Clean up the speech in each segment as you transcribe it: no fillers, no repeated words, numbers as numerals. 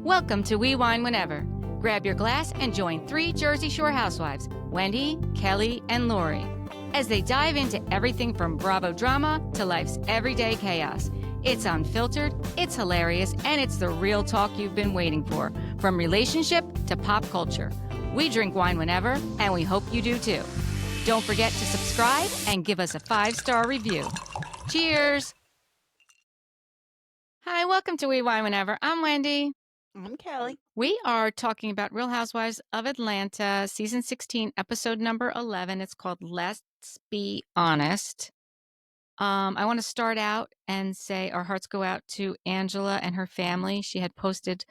Welcome to We Wine Whenever. Grab your glass and join three Jersey Shore housewives, Wendy, Kelli, and Lori, as they dive into everything from Bravo drama to life's everyday chaos. It's unfiltered, it's hilarious, and it's the real talk you've been waiting for, from relationship to pop culture. We drink wine whenever, and we hope you do too. Don't forget to subscribe and give us a 5-star review. Cheers! Hi, welcome to We Wine Whenever. I'm Wendy. I'm Kelli. We are talking about Real Housewives of Atlanta, season 16, episode number 11. It's called Let's Be Honest. I want to start out and say our hearts go out to Angela and her family. She had posted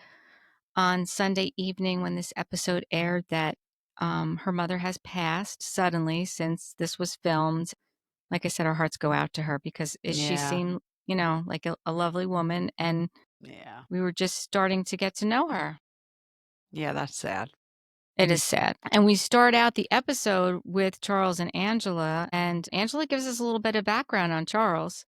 on Sunday evening when this episode aired that her mother has passed suddenly since this was filmed. Like I said, our hearts go out to her because she seemed, like a lovely woman, and we were just starting to get to know her. Yeah, that's sad. It is sad. And we start out the episode with Charles and Angela gives us a little bit of background on Charles.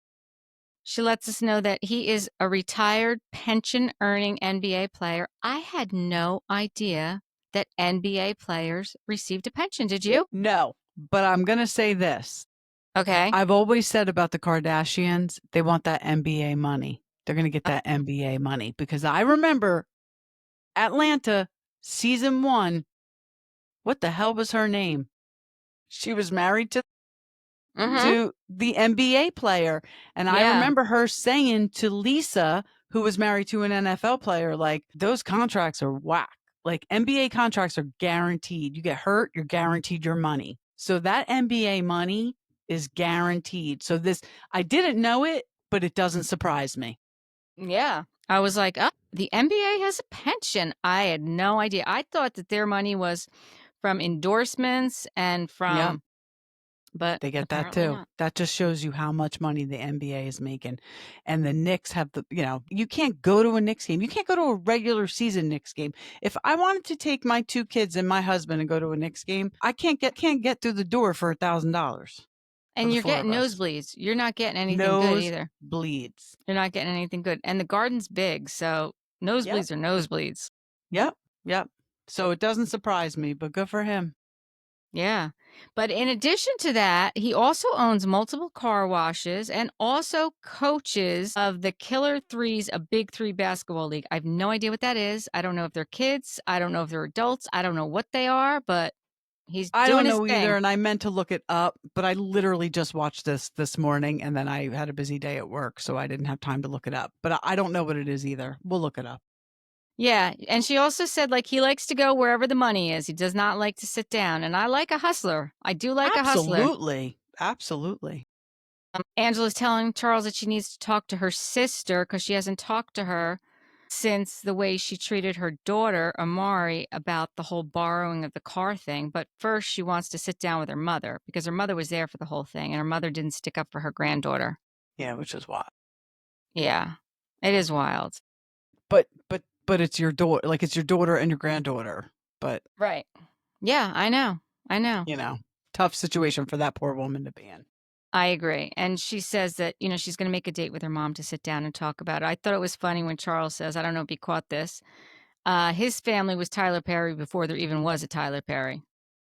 She lets us know that he is a retired pension-earning NBA player. I had no idea that NBA players received a pension. Did you? No, but I'm going to say this. Okay. I've always said about the Kardashians, they want that NBA money. They're going to get that NBA money because I remember Atlanta season 1. What the hell was her name? She was married to the NBA player. And I remember her saying to Lisa, who was married to an NFL player, like, those contracts are whack. Like, NBA contracts are guaranteed. You get hurt, you're guaranteed your money. So that NBA money is guaranteed. So I didn't know it, but it doesn't surprise me. Yeah. I was like, oh, the NBA has a pension. I had no idea. I thought that their money was from endorsements and from, but they get that too. Not. That just shows you how much money the NBA is making. And the Knicks have you can't go to a Knicks game. You can't go to a regular season Knicks game. If I wanted to take my 2 kids and my husband and go to a Knicks game, I can't get through the door for $1,000. And you're getting nosebleeds. You're not getting anything good either. Bleeds. You're not getting anything good. And the garden's big, so nosebleeds are nosebleeds. Yep. So it doesn't surprise me, but good for him. Yeah. But in addition to that, he also owns multiple car washes and also coaches of the Killer Threes, a Big Three basketball league. I have no idea what that is. I don't know if they're kids. I don't know if they're adults. I don't know what they are, but I don't know either, thing. And I meant to look it up, but I literally just watched this morning, and then I had a busy day at work, so I didn't have time to look it up. But I don't know what it is either. We'll look it up. Yeah, and she also said, like, he likes to go wherever the money is. He does not like to sit down, and I like a hustler. I do like a hustler. Absolutely. Angela's telling Charles that she needs to talk to her sister because she hasn't talked to her since the way she treated her daughter, Amari, about the whole borrowing of the car thing. But first, she wants to sit down with her mother because her mother was there for the whole thing, and her mother didn't stick up for her granddaughter. Yeah, which is wild. Yeah, it is wild. But it's your daughter, like it's your daughter and your granddaughter. But right. Yeah, I know. Tough situation for that poor woman to be in. I agree. And she says that, she's going to make a date with her mom to sit down and talk about it. I thought it was funny when Charles says, I don't know if he caught this, his family was Tyler Perry before there even was a Tyler Perry.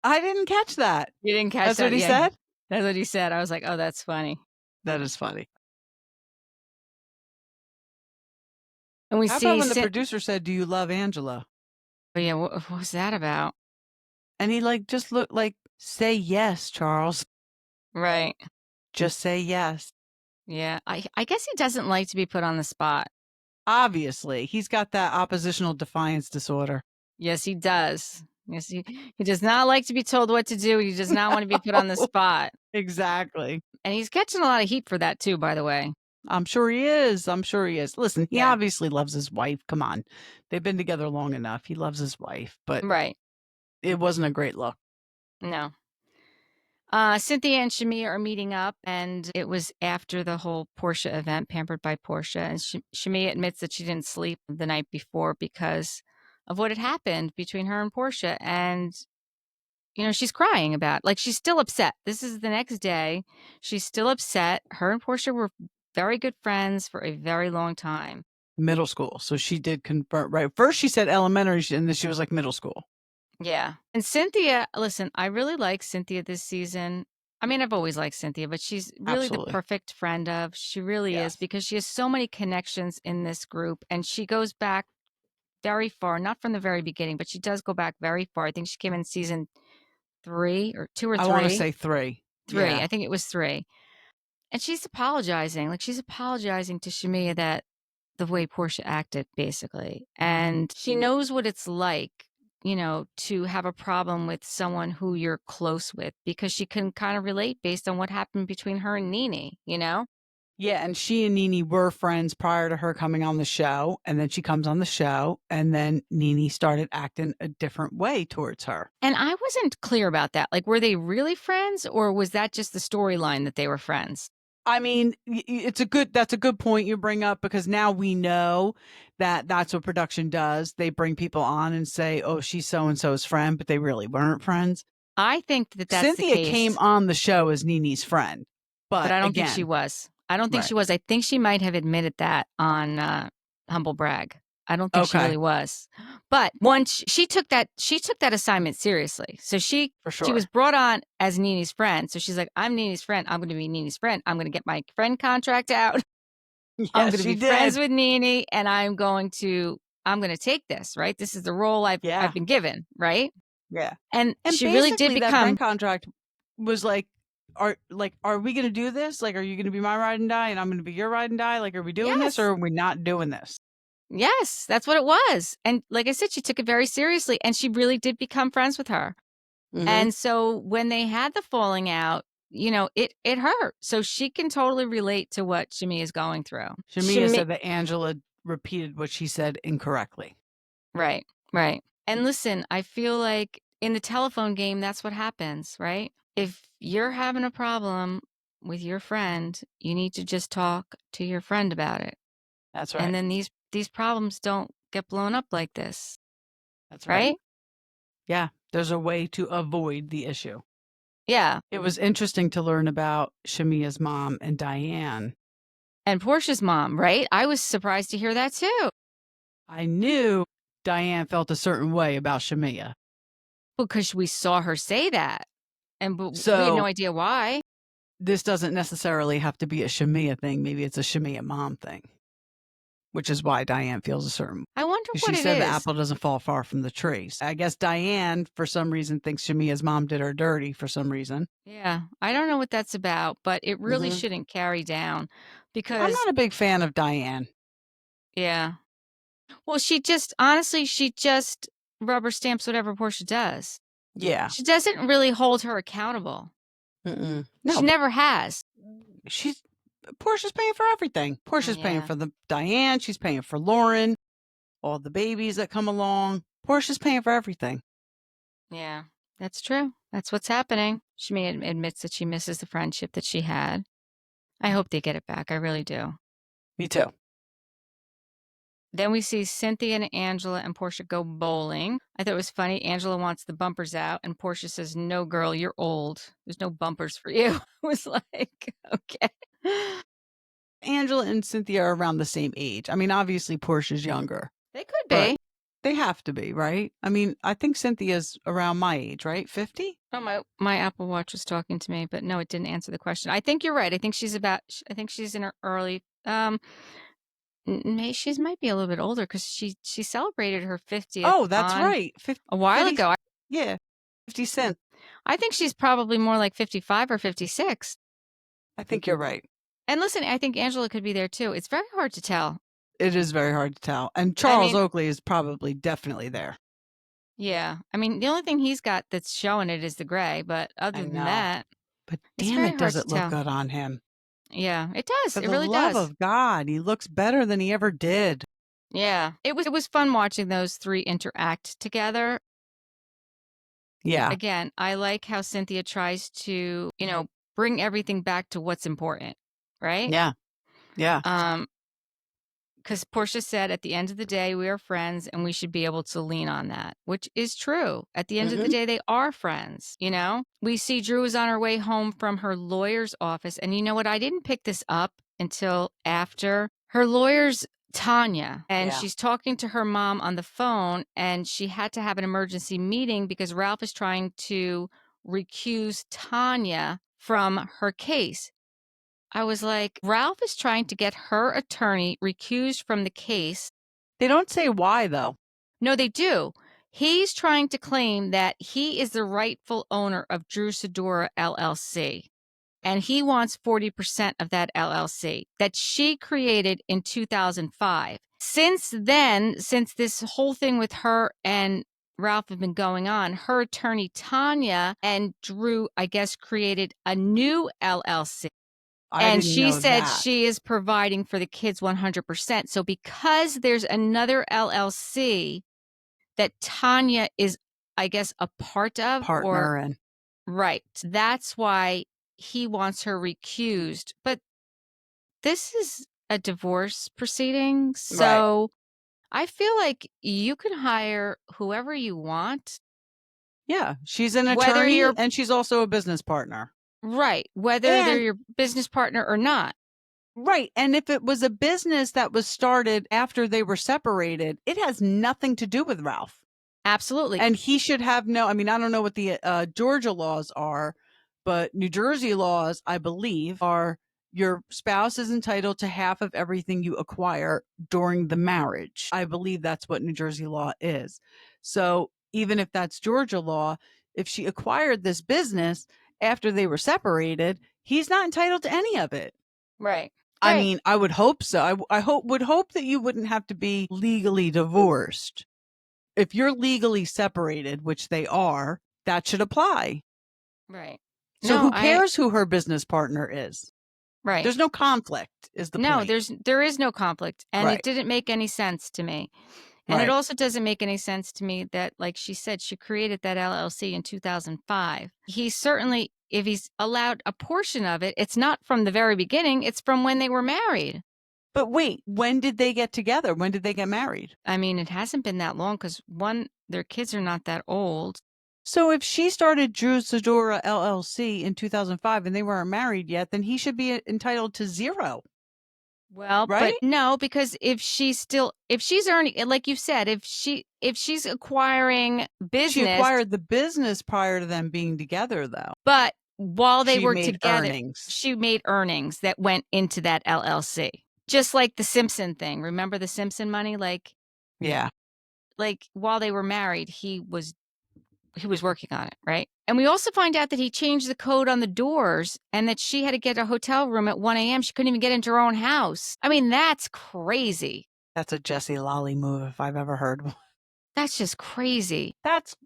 I didn't catch that. You didn't catch that? That's what he said? That's what he said. I was like, oh, that's funny. That is funny. And we How see about when the producer said, do you love Angela? Oh, yeah, what was that about? And he just looked like, say yes, Charles. Right. Just say yes. Yeah, I guess he doesn't like to be put on the spot. Obviously. He's got that oppositional defiance disorder. Yes, he does. Yes, he does not like to be told what to do. He does not want to be put on the spot. Exactly. And he's catching a lot of heat for that too, by the way. I'm sure he is. Listen, he obviously loves his wife. Come on. They've been together long enough. He loves his wife, but it wasn't a great look. No. Cynthia and Shamia are meeting up, and it was after the whole Portia event, Pampered by Portia. And Shamia admits that she didn't sleep the night before because of what had happened between her and Portia. And, she's crying about it. Like, she's still upset. This is the next day. She's still upset. Her and Portia were very good friends for a very long time. Middle school. So she did convert, right? First she said elementary, and then she was like middle school. Yeah. And Cynthia, listen, I really like Cynthia this season. I mean, I've always liked Cynthia, but she's really the Absolutely. perfect friend of. She really is Yes. because she has so many connections in this group and she goes back very far, not from the very beginning, but she does go back very far. I think she came in season 3 or 2 or I want to 3. say 3. 3. Yeah. I think it was 3. And she's apologizing. Like she's apologizing to Shamia that the way Portia acted, basically. And she knows what it's like, to have a problem with someone who you're close with because she can kind of relate based on what happened between her and Nene. Yeah, and she and Nene were friends prior to her coming on the show, and then she comes on the show, and then Nene started acting a different way towards her. And I wasn't clear about that. Like, were they really friends or was that just the storyline that they were friends? I mean, that's a good point you bring up because now we know that that's what production does. They bring people on and say, "Oh, she's so and so's friend," but they really weren't friends. I think that that's the Cynthia came case. on the show as Nene's friend, But but I don't think she again, was. I don't think right. she was. I think she might have admitted that on, Humble Brag. I don't think she Okay, really was. But once she took that assignment seriously. So for she was sure. brought on as Nene's friend. So she's like, "I'm Nene's friend. I'm gonna be Nene's friend. I'm gonna get my friend contract out. I'm Yes, gonna she be friends did. with Nene, and I'm gonna take this, right? This is the role I've Yeah, been given, right?" yeah. And And she really did basically that friend become. contract was are we gonna do this? Like, are you gonna be my ride and die and I'm gonna be your ride and die? Like, are we doing this or Yes. are we not doing this? Yes, that's what it was. And like I said, she took it very seriously and she really did become friends with her. Mhm. And so when they had the falling out, it hurt. So she can totally relate to what Shami is going through. Shamia said that Angela repeated what she said incorrectly. Right, right. And listen, I feel like in the telephone game, that's what happens, right? If you're having a problem with your friend, you need to just talk to your friend about it. That's And right. then these problems don't get blown up like this, That's right. right? Yeah, there's a way to avoid the issue. Yeah. It was interesting to learn about Shamia's mom and Diane. And Portia's mom, right? I was surprised to hear that too, I knew Diane felt a certain way about Shamia. because we saw her say that, and we had no So idea why. this doesn't necessarily have to be a Shamia thing. Maybe it's a Shamia mom thing, which is why Diane feels a certain. I wonder Because what she it said the is. apple doesn't fall far from the tree. So I guess Diane, for some reason, thinks Shamia's mom did her dirty for some reason. Yeah, I don't know what that's about, but it really Hmm. shouldn't carry down I'm because, not a big fan of Diane. yeah. Well, she just rubber stamps whatever Portia does. Yeah. She doesn't really hold her accountable. Mm-mm. She No, never has. she's Portia's paying for everything. Portia's paying Yeah, for the Diane. She's paying for Lauren, all the babies that come along. Portia's paying for everything. yeah, that's true. That's what's happening. She admits that she misses the friendship that she had. I hope they get it back. I really do. Me too. Then we see Cynthia and Angela and Portia go bowling. I thought it was funny. Angela wants the bumpers out, and Portia says, "No, girl, you're old. There's no bumpers for you." I was like, okay. Angela and Cynthia are around the same age. I mean, obviously Portia's younger, They could but be. they have to be, right? I mean, I think Cynthia's around my age, right? 50? Oh, my Apple Watch was talking to me, but no, it didn't answer the question. I think you're right. I think she's in her early. May She's might be a little bit older because she celebrated her 50th Oh, that's on right. a while 50, ago. yeah, 50 Cent. I think she's probably more like 55 or 56. I think you're right. And listen, I think Angela could be there too. It's very hard to tell. It is very hard to tell. And I Charles mean, Oakley is probably definitely there. yeah. I mean, the only thing he's got that's showing it is the gray, but I other than know. that, But it's damn very it, hard does to it look tell. good on him. Yeah, it does. For It the really love does. of God, he looks better than he ever did. Yeah. It was fun watching those three interact together. Yeah. Again, I like how Cynthia tries to, bring everything back to what's important, right? Yeah. Yeah. Um, because Portia said at the end of the day, we are friends and we should be able to lean on that, which is true. At the end of the Hmm. day, they are friends. We see Drew is on her way home from her lawyer's office. And you know what? I didn't pick this up until after her lawyer's Tanya, and Yeah. she's talking to her mom on the phone, and she had to have an emergency meeting because Ralph is trying to recuse Tanya from her case. I was like, Ralph is trying to get her attorney recused from the case. They don't say why, though. No, they do. He's trying to claim that he is the rightful owner of Drew Sidora LLC, and he wants 40% of that LLC that she created in 2005. Since then, since this whole thing with her and Ralph have been going on, her attorney Tanya and Drew, I guess, created a new LLC. I And didn't she know said that. she is providing for the kids 100%. So because there's another LLC that Tanya is, I guess, a part of, or Partner and right, that's why he wants her recused. But this is a divorce proceeding, right. so I feel like you can hire whoever you want, Yeah, she's an whether attorney you're and she's also a business partner. right, whether they're And your business partner or not. right, and if it was a business that was started after they were separated, it has nothing to do with Ralph. Absolutely. And he should have no, I mean, I don't know what the Georgia laws are, but New Jersey laws, I believe, are your spouse is entitled to half of everything you acquire during the marriage. I believe that's what New Jersey law is. So even if that's Georgia law, if she acquired this business after they were separated, he's not entitled to any of it. Right. I Right. mean, I would hope so. I would hope that you wouldn't have to be legally divorced. If you're legally separated, which they are, that should apply. Right. So No, who cares who her business partner is? right. There's no conflict is the No, point. there is no conflict, and it Right. didn't make any sense to me. And it Right. also doesn't make any sense to me that, like she said, she created that LLC in 2005. He certainly, if he's allowed a portion of it, it's not from the very beginning, it's from when they were married. But wait, when did they get together? When did they get married? I mean, it hasn't been that long because one, their kids are not that old. So if she started Drew Sidora LLC in 2005 and they weren't married yet, then he should be entitled to zero, Well, but right? no, because if she's earning, like you said, if she's acquiring She business, acquired the business prior to them being together, though. but while they She were made together, earnings. she made earnings that went into that LLC. Just like the Simpson thing. Remember the Simpson money? Yeah. Like while they were married, he was working on it, right? And we also find out that he changed the code on the doors and that she had to get a hotel room at 1 a.m. She couldn't even get into her own house. I mean, that's crazy. That's a Jesse Lolly move if I've ever heard one. That's just crazy. That's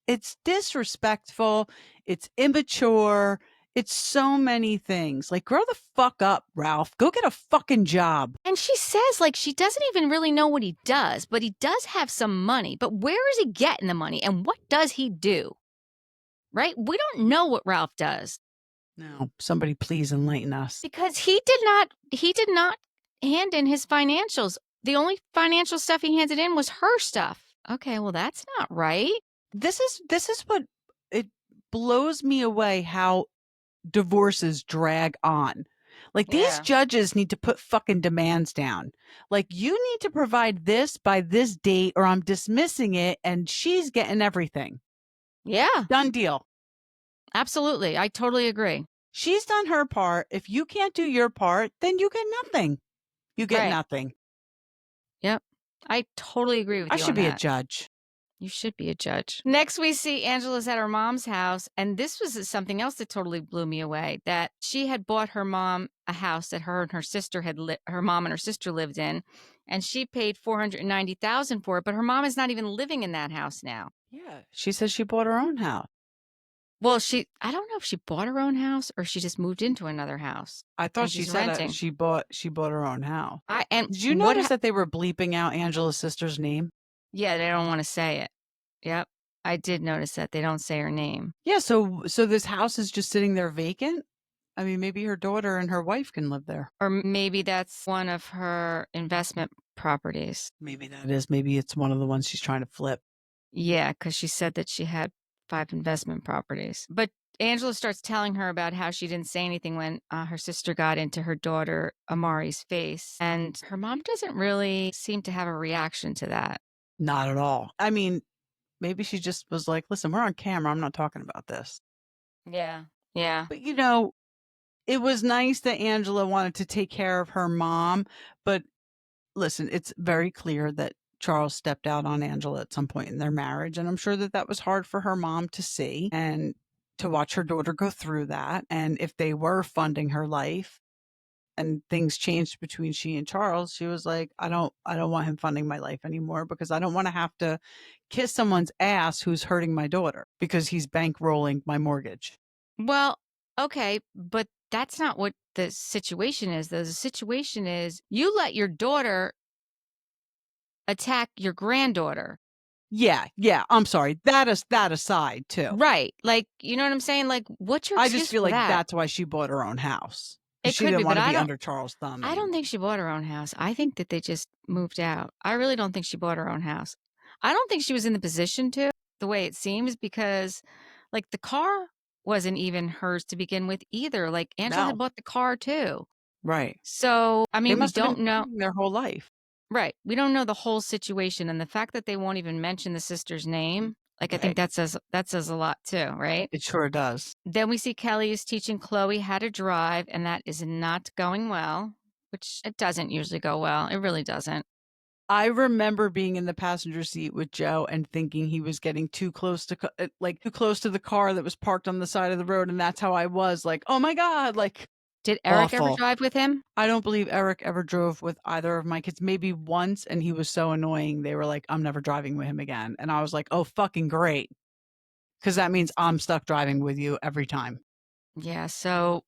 it's disrespectful, it's immature, it's so many things. Like, grow the fuck up, Ralph. Go get a fucking job. And she says, like, she doesn't even really know what he does, but he does have some money. But where is he getting the money and what does he do? Right? We don't know what Ralph does No, somebody please enlighten us. because he did not hand in his financials. The only financial stuff he handed in was her stuff. Okay, well, that's not right. This is what it blows me away how divorces drag on. Like, these Yeah. judges need to put fucking demands down. Like, you need to provide this by this date or I'm dismissing it and she's getting everything. Yeah, Done deal. absolutely. I totally agree. She's done her part. If you can't do your part, then you get nothing. You get Right. nothing. Yep. I totally agree with I you should on be a that. judge. You should be a judge. Next, we see Angela's at her mom's house. And this was something else that totally blew me away, that she had bought her mom a house that her and her sister her mom and her sister lived in. And she paid $490,000 for it. But her mom is not even living in that house now. Yeah. She says she bought her own house. Well, I don't know if she bought her own house or she just moved into another house I thought and she she's said renting. she bought her own house. And Did you notice that they were bleeping out Angela's sister's name? yeah, they don't want to say it. Yep. I did notice that they don't say her name. Yeah, so this house is just sitting there vacant? I mean, maybe her daughter and her wife can live there. Or maybe that's one of her investment properties. Maybe that is. Maybe it's one of the ones she's trying to flip. Yeah, because she said that she had 5 investment properties. But Angela starts telling her about how she didn't say anything when her sister got into her daughter Amari's face. And her mom doesn't really seem to have a reaction to that. Not at all. I mean, maybe she just was like, "Listen, we're on camera. I'm not talking about this." Yeah. Yeah. But, you know, it was nice that Angela wanted to take care of her mom, but listen, it's very clear that Charles stepped out on Angela at some point in their marriage, and I'm sure that that was hard for her mom to see and to watch her daughter go through that, and if they were funding her life and things changed between she and Charles, she was like, I don't want him funding my life anymore because I don't wanna have to kiss someone's ass who's hurting my daughter because he's bankrolling my mortgage." Well, okay, but that's not what the situation is, though. The situation is you let your daughter attack your granddaughter. Yeah, yeah, I'm sorry. That aside too. Right. Like, you know what I'm saying? Like, what's your I just excuse feel for like that? that's why she bought her own house because It she could be, didn't but wanna I be don't under Charles' thumb I don't anymore. think she bought her own house. I think that they just moved out. I really don't think she bought her own house. I don't think she was in the position to, the way it seems, because like the car wasn't even hers to begin with either. Like Angela had No, bought the car too. right. So, I They mean, we must have been don't know. dating their whole life. Right. We don't know the whole situation, and the fact that they won't even mention the sister's name, like I think Right. that says a lot too, right? It sure does. Then we see Kelly is teaching Chloe how to drive, and that is not going well, which it doesn't usually go well. It really doesn't. I remember being in the passenger seat with Joe and thinking he was getting too close to like, too close to the car that was parked on the side of the road, and that's how I was, like, "Oh my god," like, Did Eric ever awful. drive with him? I don't believe Eric ever drove with either of my kids, maybe once, and he was so annoying, they were like, "I'm never driving with him again," and I was like, "Oh, fucking great, because that means I'm stuck driving with you every time." Yeah, so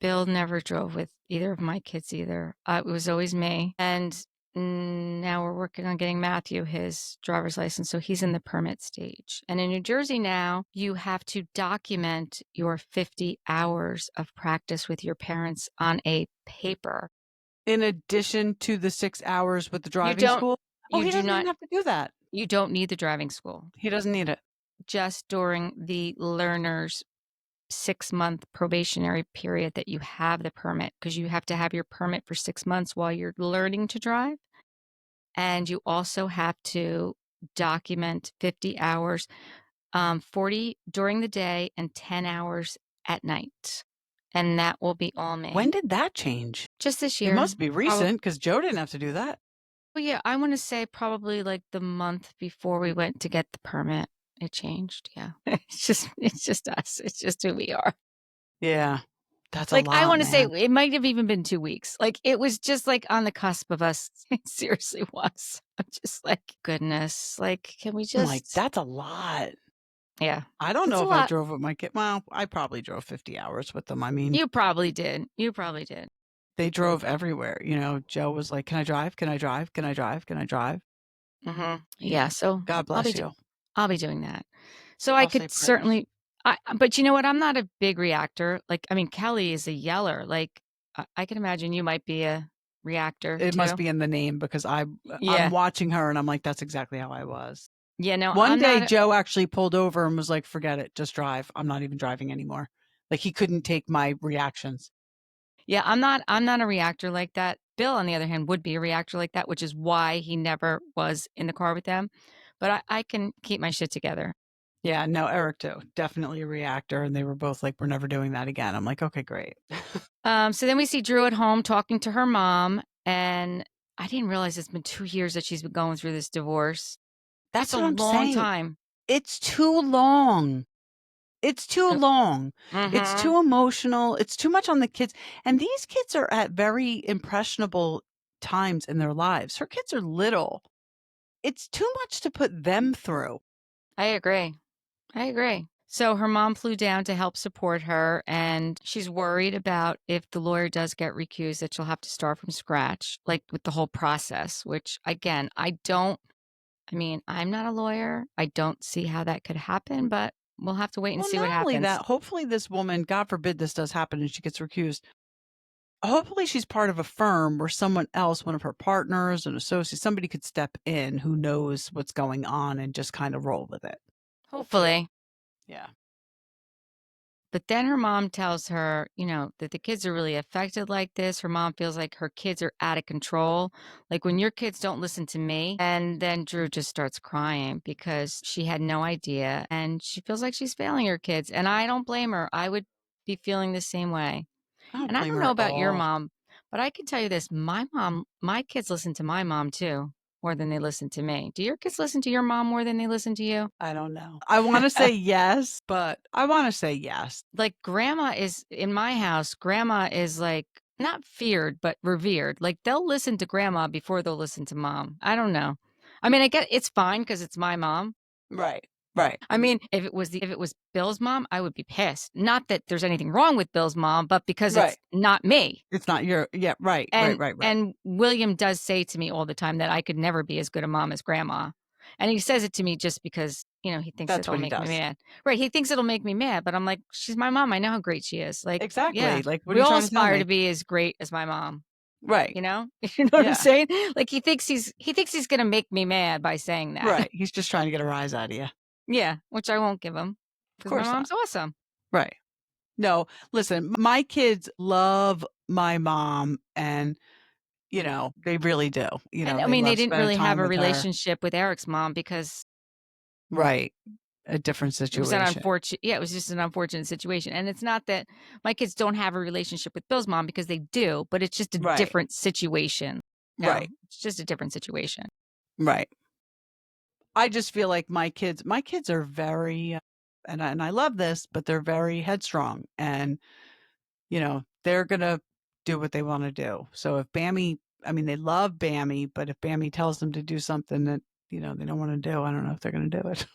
Bill never drove with either of my kids either. It was always me. And now we're working on getting Matthew his driver's license. So he's in the permit stage. And in New Jersey now, you have to document your 50 hours of practice with your parents on a paper. In addition to the 6 hours with the You driving don't, school? Oh, you he do doesn't even not, have to do that. you don't need the driving school He doesn't need it. just during the learner's 6-month probationary period that you have the permit, because you have to have your permit for 6 months while you're learning to drive. And you also have to document 50 hours, 40 during the day and 10 hours at night. And that will be all When me. did that change? Just this It year. must be recent because Joe didn't have to do that. Well, yeah, I want to say probably like the month before we went to get the permit, it changed. Yeah. It's just us. It's just who we are. Yeah. That's a Like, I lot, wanna say man. it might have even been 2 weeks. Like, it was just, like, on the cusp of us. It seriously was. I'm just like, "Goodness, like, can we I'm like, just." that's a lot. Yeah. I don't It's know a if I lot. drove with my kid. Well, I probably drove 50 hours with them. I mean, You probably did. You probably did. they drove everywhere. You know, Joe was like, "Can I drive? Can I drive? Can I drive? Can I drive?" Mhm. Yeah, so God bless you. I'll be doing that. So I I'll say could prayers. certainly but you know what? I'm not a big reactor. Like, I mean, Kelly is a yeller. Like, I can imagine you might be a reactor It must too. be in the name because I'm Yeah. watching her and I'm like, "That's exactly how I was." Yeah, no, One I'm day, not a Joe actually pulled over and was like, "Forget it, just drive. I'm not even driving anymore." Like, he couldn't take my reactions. Yeah, I'm not a reactor like that. Bill, on the other hand, would be a reactor like that, which is why he never was in the car with them. But I can keep my shit together. Yeah, no, Eric too. Definitely a reactor, and they were both like, "We're never doing that again." I'm like, "Okay, great." So then we see Drew at home talking to her mom, and I didn't realize it's been 2 years that she's been going through this divorce. That's That's a what I'm long saying. time. It's too long. It's too long. It's Mm-hmm. too emotional. It's too much on the kids, and these kids are at very impressionable times in their lives. Her kids are little. It's too much to put them through. I agree. I agree. So her mom flew down to help support her, and she's worried about if the lawyer does get recused that she'll have to start from scratch, like with the whole process, which again, I mean, I'm not a lawyer. I don't see how that could happen, but we'll have to wait and Well, see what not only happens. that, hopefully this woman, God forbid this does happen and she gets recused. Hopefully she's part of a firm where someone else, one of her partners, an associate, somebody could step in who knows what's going on and just kind of roll with it. Hopefully. Yeah. But then her mom tells her, that the kids are really affected like this. Her mom feels like her kids are out of control. Like when your kids don't listen to me. And then Drew just starts crying because she had no idea and she feels like she's failing her kids. And I don't blame her. I would be feeling the same way. I don't And I blame don't her know at about your all. mom, but I can tell you this, my kids listen to my mom too, more than they listen to me. Do your kids listen to your mom more than they listen to you? I don't know. I wanna say yes, but I wanna say yes. Like grandma is in my house, grandma is like not feared, but revered. Like they'll listen to grandma before they'll listen to mom. I don't know. I mean, I get it's fine because it's my mom. Right, right, I mean, if it was Bill's mom, I would be pissed. Not that there's anything wrong with Bill's mom, but because right. it's not me. It's not your yeah, right, right, And right, right. and William does say to me all the time that I could never be as good a mom as grandma. And he says it to me just because, he thinks That's it'll what he make me does. mad. Right, he thinks it'll make me mad, but I'm like, "She's my mom, I know how great she is." Like, yeah, Exactly, like, what are we you all trying to tell aspire to me? be as great as my mom, Right, you know? You know what I'm yeah, saying? Like, he thinks he's gonna make me mad by saying that. right, he's just trying to get a rise out of you. Yeah, which I won't give him Of because my course not. mom's awesome. Right. No, listen, my kids love my mom and, they really do. And I They mean, they love didn't spending really have time a with her. relationship with Eric's mom because Right. A different it was an situation. unfortunate yeah, it was just an unfortunate situation, and it's not that my kids don't have a relationship with Bill's mom because they do, but it's just a Right. different situation. No, Right. it's just a different situation. Right. I just feel like my kids are very and I love this, but they're very headstrong and, they're going to do what they want to do. So if Bammy I mean they love Bammy, but if Bammy tells them to do something that, they don't want to do, I don't know if they're going to do it.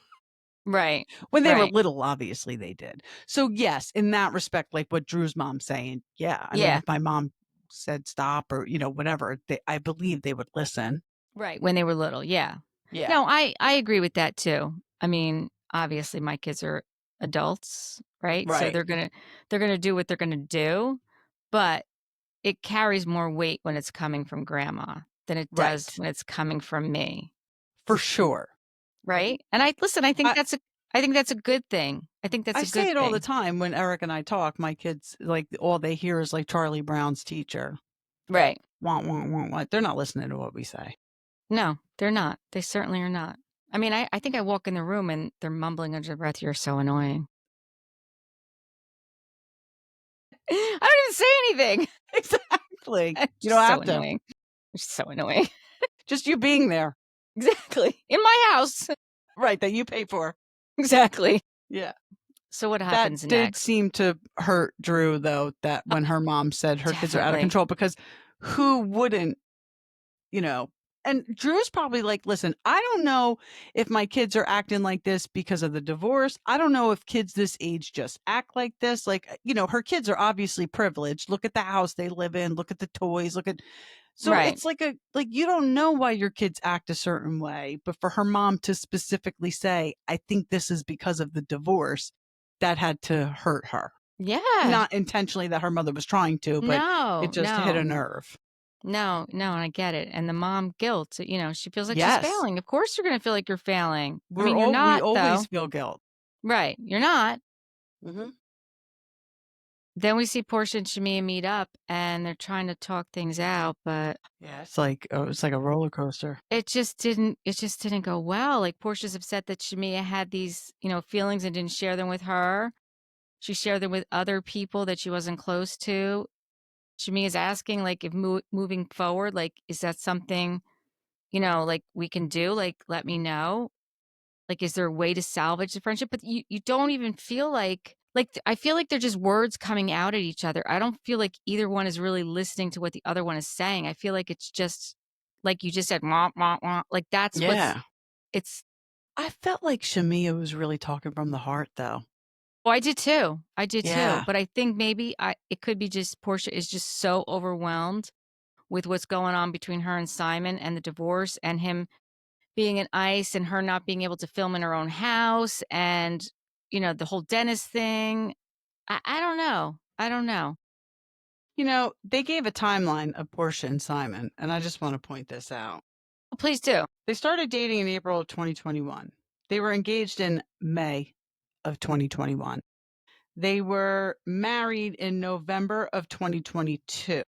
Right, When they were right. little, obviously they did. So yes, in that respect, like what Drew's mom's saying, yeah. I mean, Yeah, if my mom said stop or, whatever, I believe they would listen. right, when they were little, yeah. Yeah. No, I agree with that too. I mean, obviously my kids are adults, right? So Right. they're gonna do what they're gonna do, but it carries more weight when it's coming from grandma than it does Right. when it's coming from me. For sure. Right? And I listen, I I think that's a good thing. I think that's I a good say it all the thing. time when Eric and I talk. My kids, like, all they hear is like Charlie Brown's teacher. Right. Want, want, want, want. They're not listening to what we say. No, they're not. They certainly are not. I mean, I think I walk in the room and they're mumbling under their breath, "You're so annoying." I don't even say anything. Exactly. I'm You don't just so have to. annoying. You're so annoying. Just you being there. Exactly. In my house. Right. That you pay for. Exactly. Yeah. So what That happens did next? seem to hurt Drew, though, that when her mom said her kids are out of Definitely. control, because who wouldn't, you know? And Drew's probably like, "Listen, I don't know if my kids are acting like this because of the divorce. I don't know if kids this age just act like this." Like, her kids are obviously privileged. Look at the house they live in. Look at the toys. Look at so Right. it's like you don't know why your kids act a certain way, but for her mom to specifically say, "I think this is because of the divorce," that had to hurt her. Yeah. Not intentionally that her mother was trying to, but it No, just hit a no. nerve. No, no, and I get it. And the mom guilt, she feels like she's Yes. failing. Of course you're gonna feel like you're failing. I We're mean, you're all we not always though. feel guilt. Right. You're not. Mhm. Then we see Portia and Shamia meet up and they're trying to talk things out, but Yeah, it's like a roller coaster. it just didn't go well. Like Portia's upset that Shamia had these, feelings and didn't share them with her. She shared them with other people that she wasn't close to. Shamia's asking like if moving forward, like is that something, like we can do? Like let me know. Like, is there a way to salvage the friendship? But you don't even feel I feel like they're just words coming out at each other. I don't feel like either one is really listening to what the other one is saying. I feel like it's just like you just said, "Wah, wah, wah." Like that's what's Yeah. it's I felt like Shamia was really talking from the heart, though. oh, I did too. I did too. Yeah. But I think maybe it could be just Portia is just so overwhelmed with what's going on between her and Simon and the divorce and him being in ICE and her not being able to film in her own house and, the whole dentist thing. I don't know. I don't know. They gave a timeline of Portia and Simon, and I just want to point this out. Please do. They started dating in April of 2021. They were engaged in May of 2021. They were married in November of 2022.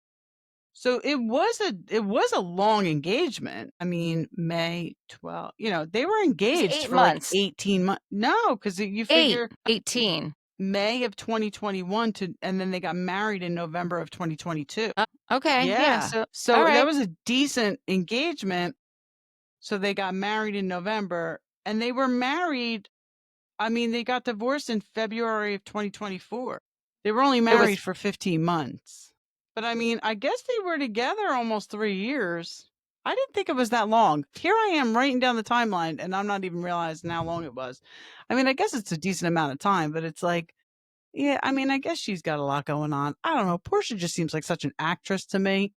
So it was a long engagement. I mean, May 12, they were It was engaged 8 for like months. 18 months. No, because you 8, figure 18. May of 2021 and then they got married in November of 2022. Oh, okay, yeah, Yeah. so So that alright. was a decent engagement. So they got married in November and they were married. I mean, they got divorced in February of 2024. They were only It was married for 15 months. But I mean, I guess they were together almost 3 years. I didn't think it was that long. Here I am writing down the timeline and I'm not even realizing how long it was. I mean, I guess it's a decent amount of time, but it's like, yeah, I mean, I guess she's got a lot going on. I don't know. Portia just seems like such an actress to me.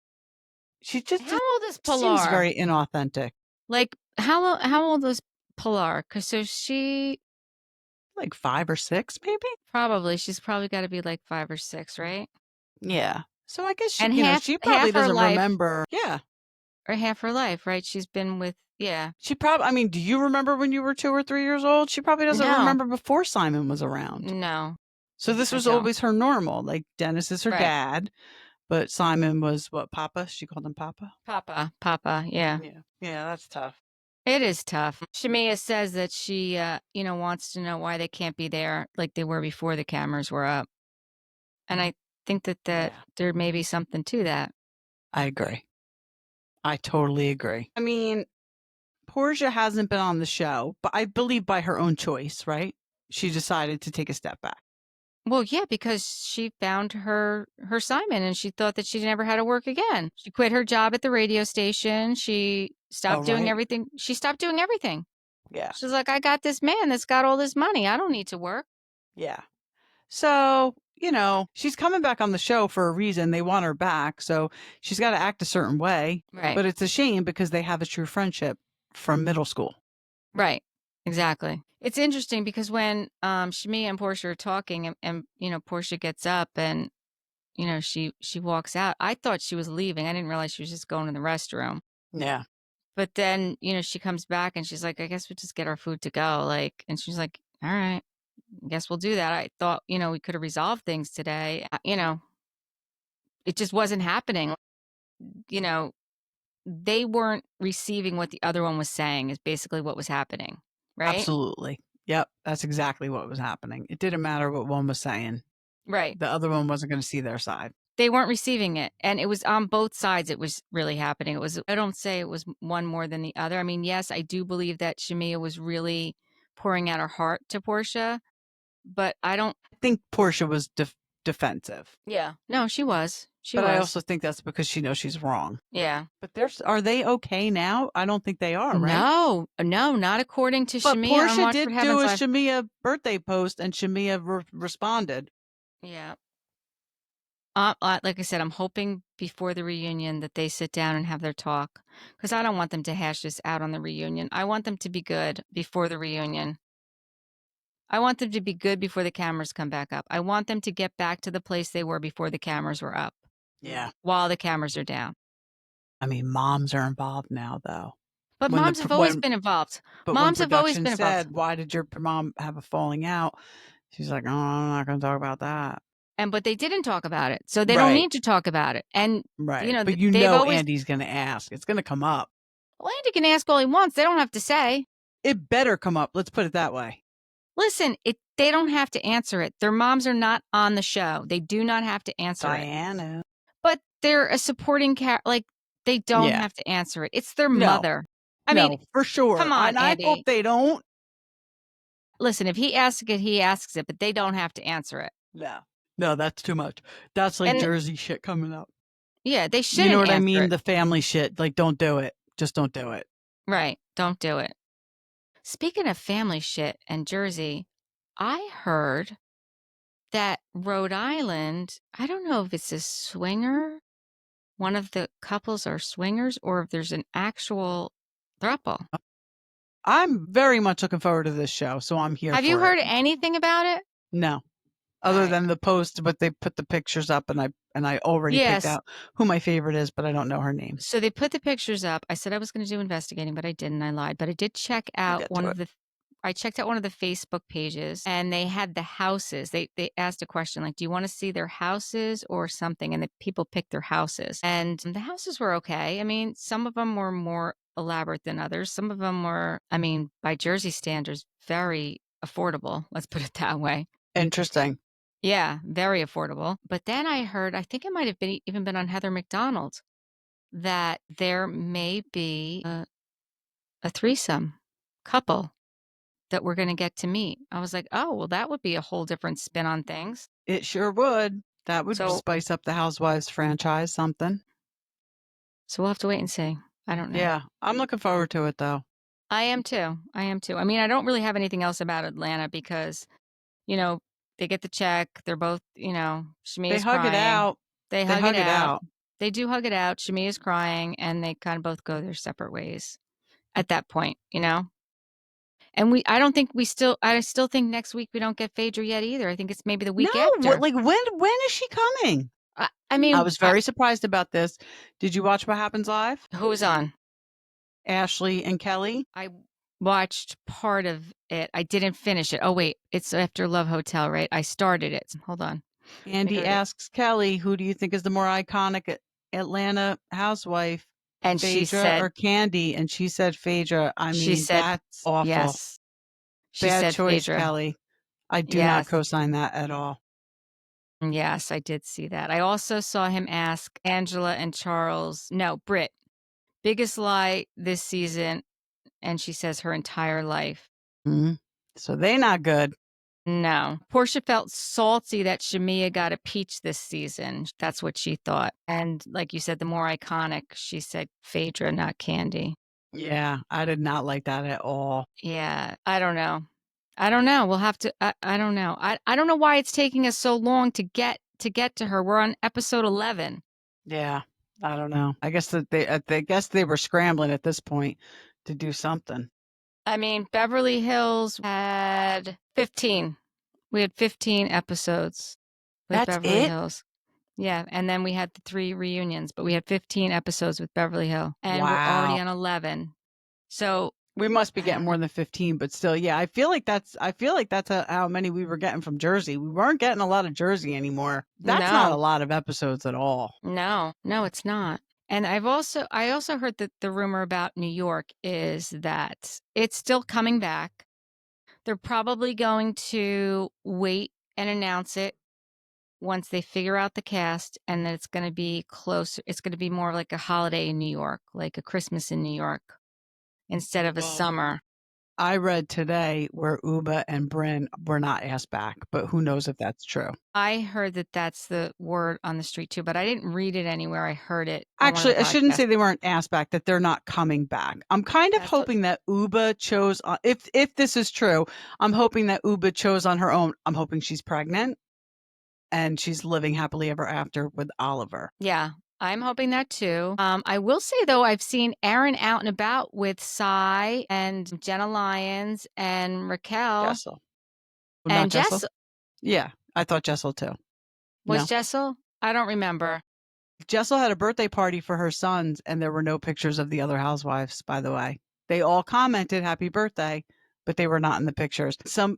She just How old is seems Pilar? very inauthentic. Like, how old is Pilar? 'Cause so she Like 5 or 6, maybe? she's probably gotta be, like, 5 or 6, right? Yeah. So I guess And she probably half her doesn't life remember. Yeah. or half her life, right? She's been with yeah. I mean, do you remember when you were 2 or 3 years old? She probably doesn't No, remember before Simon was around. no, So this I was don't. always her normal. Like Dennis is her Right. dad, but Simon was what, Papa? She called him Papa? Papa, yeah. Yeah. Yeah, that's tough. It is tough. Shamia says that she, wants to know why they can't be there like they were before the cameras were up, and I think that Yeah. there may be something to that. I agree. I totally agree. I mean, Portia hasn't been on the show, but I believe by her own choice, right? She decided to take a step back. Well, yeah, because she found her Simon, and she thought that she never had to work again. She quit her job at the radio station. She Oh, stopped doing right. everything. She stopped doing everything. Yeah. She's like, "I got this man that's got all this money. I don't need to work." Yeah. So, she's coming back on the show for a reason. They want her back. So she's got to act a certain way. Right. But it's a shame because they have a true friendship from middle school. Right. Exactly. It's interesting because when Shami and Portia are talking and Portia gets up and she walks out. I thought she was leaving. I didn't realize she was just going to the restroom. Yeah. But then, she comes back and she's like, I guess we just get our food to go. Like, and she's like, all right, I guess we'll do that. I thought, we could have resolved things today. It just wasn't happening. You know, they weren't receiving what the other one was saying is basically what was happening. Right. Absolutely. Yep. That's exactly what was happening. It didn't matter what one was saying. Right. The other one wasn't going to see their side. They weren't receiving it, and it was on both sides it was really happening. It was I don't say it was one more than the other. I mean, yes, I do believe that Shamia was really pouring out her heart to Portia, but I don't I think Portia was defensive. Yeah. No, she was. She But I was. also think that's because she knows she's wrong. Yeah. But are they okay now? I don't think they are, right? No. No, not according to But Shamia on Portia Watch What did do Happens a Live. Shamia birthday post and Shamia responded. Yeah. Like I said, I'm hoping before the reunion that they sit down and have their talk because I don't want them to hash this out on the reunion. I want them to be good before the reunion. I want them to be good before the cameras come back up. I want them to get back to the place they were before the cameras were up, Yeah. while the cameras are down. I mean, moms are involved now, though. But moms have always been involved. But when Moms have always production been involved. said, "Why did your mom have a falling out?" She's like, "Oh, I'm not going to talk about that." But they didn't talk about it, so they don't Right. need to talk about it. And Right. But they've always Andy's going to ask. It's going to come up. well, Andy can ask all he wants. They don't have to say. It better come up. Let's put it that way. Listen, they don't have to answer it. Their moms are not on the show. They do not have to answer it. Diana. But they're a supporting like they don't Yeah. have to answer it. It's their No. mother. I mean, for sure. come on, And I hope Andy. they don't. Listen, if he asks it, he asks it, but they don't have to answer it. No. No, that's too much. That's like And Jersey shit coming up. yeah, they You know shouldn't what I answer mean? it. The family shit. Like, don't do it. Just don't do it. Right. Don't do it. Speaking of family shit and Jersey, I heard that Rhode Island, I don't know if it's a swinger, one of the couples are swingers, or if there's an actual throuple. I'm very much looking forward to this show, so I'm here Have for you heard it. anything about it? No. Other Alright. than the post, but they put the pictures up and I already picked Yes. out who my favorite is, but I don't know her name. So they put the pictures up. I said I was going to do investigating, but I didn't. I lied. But I did check out get one to of it. I checked out one of the Facebook pages and they had the houses. They asked a question like, "Do you wanna see their houses or something?" And the people picked their houses. And the houses were okay. I mean, some of them were more elaborate than others. Some of them were, I mean, by Jersey standards, very affordable, let's put it that way. Interesting. Yeah, very affordable. But then I heard, I think it might have been even been on Heather McDonald, that there may be a threesome couple that we're gonna get to meet. I was like, "Oh, well, that would be a whole different spin on things." It sure would. That would So spice up the Housewives franchise something. so we'll have to wait and see. I don't know. Yeah, I'm looking forward to it though. I am too. I am too. I mean, I don't really have anything else about Atlanta because, you know, they get the check. They're both, Shami They is hug it crying. out. They They hug it hug it out. out. They do hug it out. Shami is crying, and they kind of both go their separate ways at that point, you know? And I don't think I still think next week we don't get Phaedra yet either. I think it's maybe the No, week what after. like when is she coming? I I mean, was very surprised about this. Did you watch What Happens Live? who's on? Ashley and Kelly. I watched part of it. I didn't finish it. Oh, wait. It's after Love Hotel, right? I started it. Hold on. Let me Andy go to asks Kelly, who do you think is the more iconic Atlanta housewife, and Phaedra or Candy? And she said Phaedra. I she mean, said, that's awful. yes. She Bad said choice, Phaedra. Kelly. I do not Yes. co-sign that at all. Yes, I did see that. I also saw him ask Angela and Charles, no, Britt, biggest lie this season. And she says her entire life. Mhm. So they not good. No. Portia felt salty that Shamia got a peach this season. That's what she thought. And like you said, the more iconic, she said Phaedra, not Candy. Yeah, I did not like that at all. Yeah, I don't know. I don't know. We'll have to I don't know. I don't know why it's taking us so long to get to her. We're on episode 11. Yeah, I don't know. I guess that they guess they were scrambling at this point to do something. I mean, Beverly Hills had 15. We had 15 episodes with That's Beverly it? Hills. Yeah, and then we had the 3 reunions, but we had 15 episodes with Beverly Hill, and we're already Wow. on 11. So, We must be getting more than 15, but still, yeah, I feel like that's how many we were getting from Jersey. We weren't getting a lot of Jersey anymore. That's not a no. lot of episodes at all. No, no, it's not. And I also heard that the rumor about New York is that it's still coming back. They're probably going to wait and announce it once they figure out the cast, and that it's going to be closer. It's going to be more like a holiday in New York, like a Christmas in New York instead of a Well, summer. I read today where Uba and Bryn were not asked back, but who knows if that's true. I heard that that's the word on the street too, but I didn't read it anywhere. I heard it on one of Actually, the I shouldn't podcasts. say they weren't asked back, that they're not coming back. I'm kind of That's what hoping that Uba chose on, if this is true, I'm hoping that Uba chose on her own. I'm hoping she's pregnant and she's living happily ever after with Oliver. Yeah, I'm hoping that too. I will say though, I've seen Aaron out and about with Cy and Jenna Lyons and Raquel Jessel. Well, not and Jessel? Jess. Yeah, I thought Jessel too. Was No. Jessel? I don't remember. Jessel had a birthday party for her sons, and there were no pictures of the other housewives, by the way. They all commented happy birthday, but they were not in the pictures. Some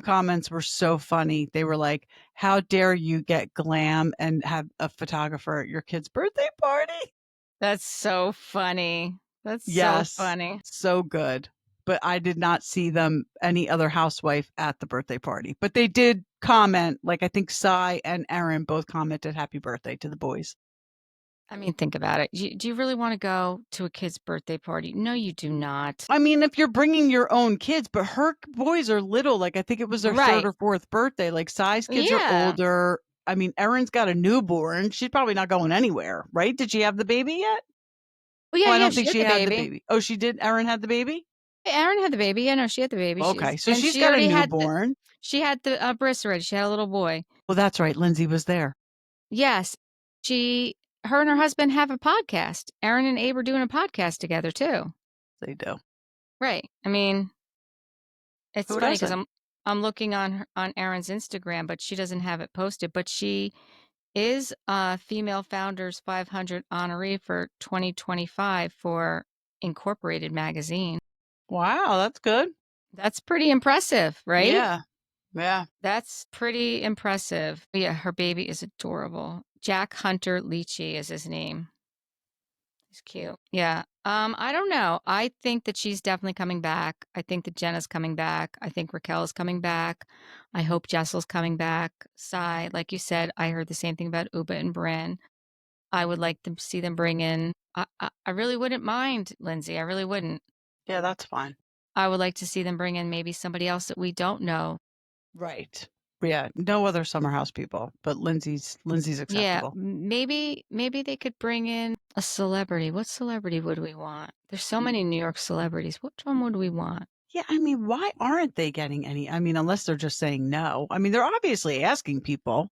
comments were so funny. They were like, "How dare you get glam and have a photographer at your kid's birthday party?" That's so funny. That's so Yes, funny. so good. But I did not see them any other housewife at the birthday party. But they did comment, like I think Cy and Erin both commented happy birthday to the boys. I mean, think about it. Do you really want to go to a kid's birthday party? No, you do not. I mean, if you're bringing your own kids, but her boys are little, like I think it was their third Right. or fourth birthday. Like Cy's kids are Yeah. older. I mean, Erin's got a newborn. She's probably not going anywhere, right? Did she have the baby yet? Well, yeah, Oh, I yeah. don't She think had she the had the baby. baby. Oh, she did. Erin had the baby. Aaron had the baby. Yeah, no, she had the baby. Okay, so And she's she got a already had newborn. she had the bris already. She had a little boy. Well, that's right. Lindsay was there. Yes, her and her husband have a podcast. Aaron and Abe are doing a podcast together too. They do. Right. I mean, it's Who funny because doesn't? I'm looking on Aaron's Instagram, but she doesn't have it posted. But she is Female Founders 500 honoree for 2025 for Incorporated magazine. Wow, that's good. That's pretty impressive, right? Yeah. Yeah. That's pretty impressive. Yeah, her baby is adorable. Jack Hunter Leachy is his name. He's cute. Yeah. I don't know. I think that she's definitely coming back. I think that Jenna's coming back. I think Raquel is coming back. I hope Jessel's coming back. Sai, like you said, I heard the same thing about Uba and Bryn. I would like to see them bring in. I really wouldn't mind, Lindsay. I really wouldn't. Yeah, that's fine. I would like to see them bring in maybe somebody else that we don't know. Right. Yeah, no other summer house people, but Lindsay's Yeah, acceptable. maybe they could bring in a celebrity. What celebrity would we want? There's so many New York celebrities. Which one would we want? Yeah, I mean, why aren't they getting any? I mean, unless they're just saying no. I mean, they're obviously asking people,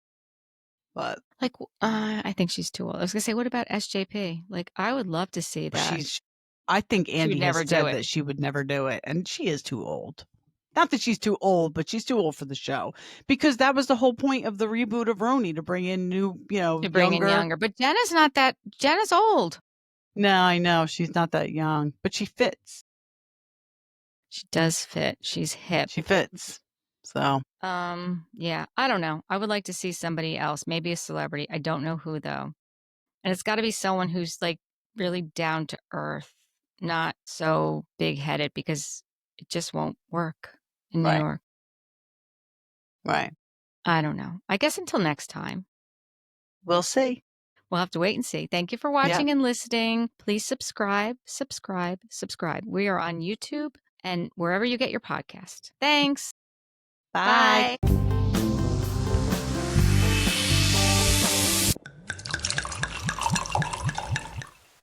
but Like, I think she's too old. I was gonna say, what about SJP? Like, I would love to see that. she's I think She would Andy has never do said it. that she would never do it, and she is too old. Not that she's too old, but she's too old for the show because that was the whole point of the reboot of Roni to bring in new, To bring in younger. younger. But Jenna's not that. Jenna's old. No, I know she's not that young, but she fits. She does fit. She's hip. She fits. So, Yeah, I don't know. I would like to see somebody else, maybe a celebrity. I don't know who though. And it's got to be someone who's like really down to earth, not so big headed because it just won't work in New right, York. right. I don't know. I guess until next time, We'll see. we'll have to wait and see. Thank you for Yeah. watching and listening. Please subscribe, subscribe, subscribe. We are on YouTube and wherever you get your podcast. Thanks. Bye. Bye.